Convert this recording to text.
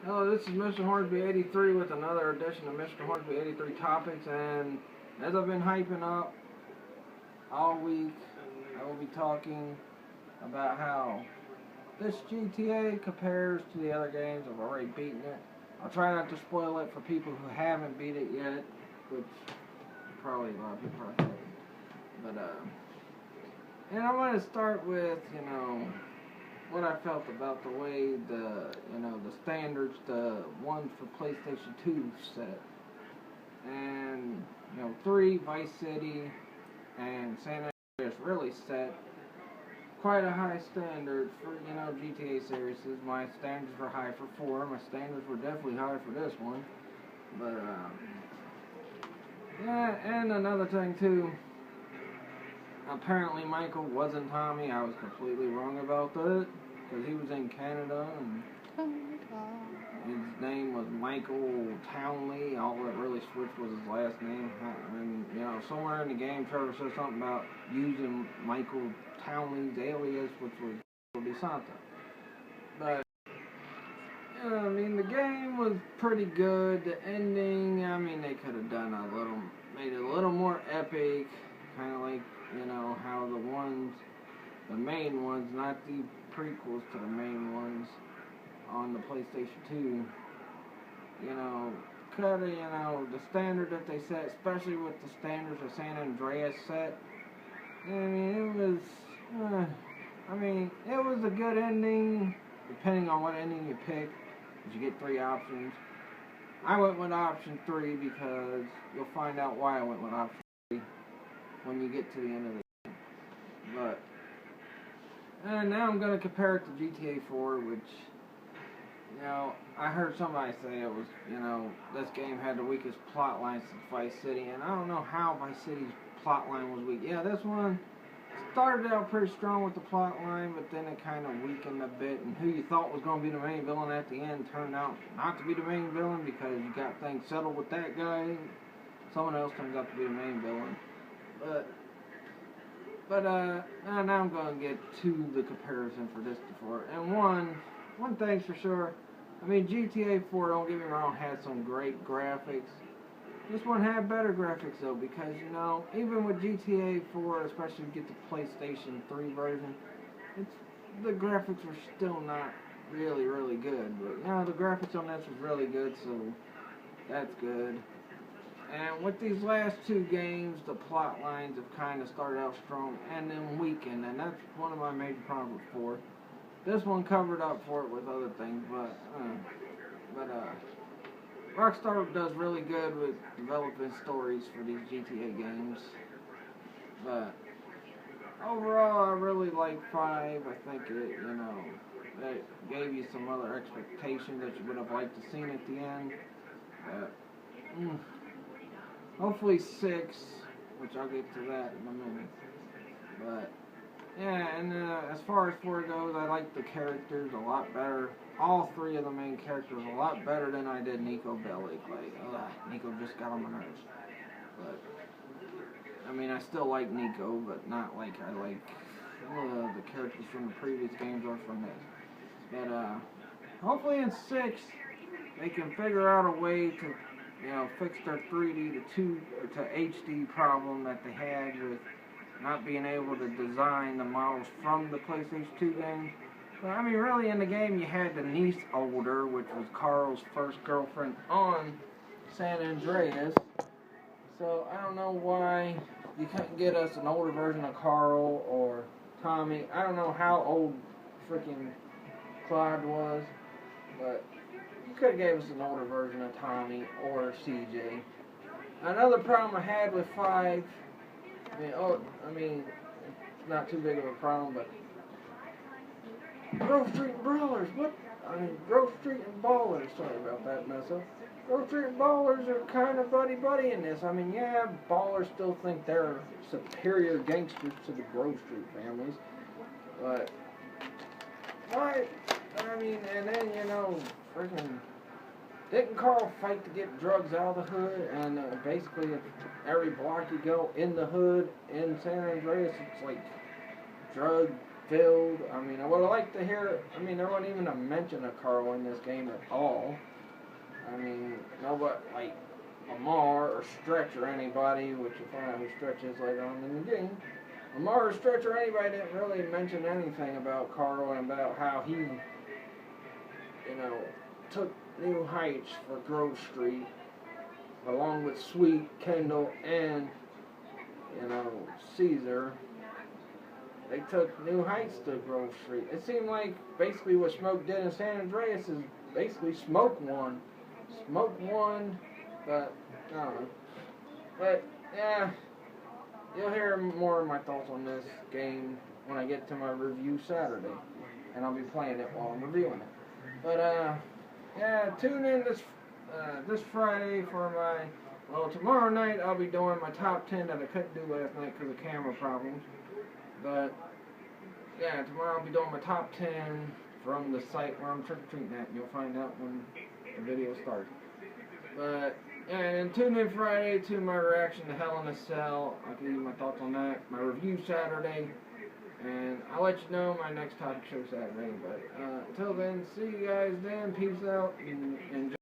Hello, this is Mr. Hornsby83 with another edition of Mr. Hornsby83 Topics, and as I've been hyping up all week, I will be talking about how this GTA compares to the other games. I've already beaten it. I'll try not to spoil it for people who haven't beat it yet, which probably a lot of people probably haven't. But, and I'm going to start with, what I felt about the way the standards, the one for PlayStation 2 set. And, 3, Vice City, and San Andreas really set quite a high standard for, GTA series. My standards were high for 4. My standards were definitely high for this one. But, yeah, and another thing, too. Apparently Michael wasn't Tommy. I was completely wrong about that. Because he was in Canada, and his name was Michael Townley. All that really switched was his last name. And, somewhere in the game, Trevor said something about using Michael Townley's alias, which was DeSanta. But, the game was pretty good. The ending, they could have done made it a little more epic. Kind of like, how the main ones, not the prequels to the main ones on the PlayStation 2, the standard that they set, especially with the standards of San Andreas set. It was a good ending, depending on what ending you pick, because you get 3 options. I went with option 3 because you'll find out why I went with option 3 when you get to the end of the game. But, and now I'm going to compare it to GTA 4, which, I heard somebody say it was, this game had the weakest plot line since Vice City, and I don't know how Vice City's plot line was weak. Yeah, this one started out pretty strong with the plot line, but then it kind of weakened a bit, and who you thought was going to be the main villain at the end turned out not to be the main villain because you got things settled with that guy. Someone else turns out to be the main villain. But now I'm going to get to the comparison for this to 4. And one thing's for sure, GTA 4, don't get me wrong, had some great graphics. This one had better graphics though, because, even with GTA 4, especially if you get the PlayStation 3 version, the graphics were still not really, really good. But, the graphics on this was really good, so that's good. And with these last 2 games, the plot lines have kind of started out strong and then weakened, and that's one of my major problems with 4. This one covered up for it with other things, but Rockstar does really good with developing stories for these GTA games. But overall, I really like 5. I think it gave you some other expectations that you would have liked to seen at the end. But, hopefully 6, which I'll get to that in a minute. But, yeah, and as far as 4 goes, I like the characters a lot better. All 3 of the main characters a lot better than I did Nico Bellic. Nico just got on my nerves. But, I still like Nico, but not like I like the characters from the previous games or from this. But, hopefully in 6, they can figure out a way to fix their 3D to HD problem that they had with not being able to design the models from the PlayStation 2 games. But, really in the game you had the niece older, which was Carl's first girlfriend on San Andreas. So I don't know why you couldn't get us an older version of Carl or Tommy. I don't know how old freaking Clyde was, but you could have gave us an older version of Tommy or CJ. Another problem I had with 5, it's not too big of a problem, but Grove Street and Brawlers, Grove Street and Ballers, sorry about that mess up. Grove Street and Ballers are kind of buddy-buddy in this. Yeah, Ballers still think they're superior gangsters to the Grove Street families, but why? And then, freaking, didn't Carl fight to get drugs out of the hood? And basically, every block you go in the hood in San Andreas, it's like drug filled. I mean, I would have liked to hear, I mean, there wasn't even a mention of Carl in this game at all. I mean, nobody, like, Lamar or Stretch or anybody, which you'll find out who Stretch is later on in the game. Lamar or Stretch or anybody didn't really mention anything about Carl and about how he, took new heights for Grove Street, along with Sweet, Kendall, and, Caesar. They took new heights to Grove Street. It seemed like basically what Smoke did in San Andreas is basically Smoke won. Smoke won, but I don't know. But yeah, you'll hear more of my thoughts on this game when I get to my review Saturday, and I'll be playing it while I'm reviewing it. But yeah, tune in this Friday for tomorrow night I'll be doing my top 10 that I couldn't do last night because of camera problems. But yeah, tomorrow I'll be doing my top 10 from the site where I'm trick-or-treating at. You'll find out when the video starts. But yeah, and tune in Friday to my reaction to Hell in a Cell. I'll give you my thoughts on that. My review Saturday. And I'll let you know my next topic show Saturday. But until then, see you guys then. Peace out and enjoy.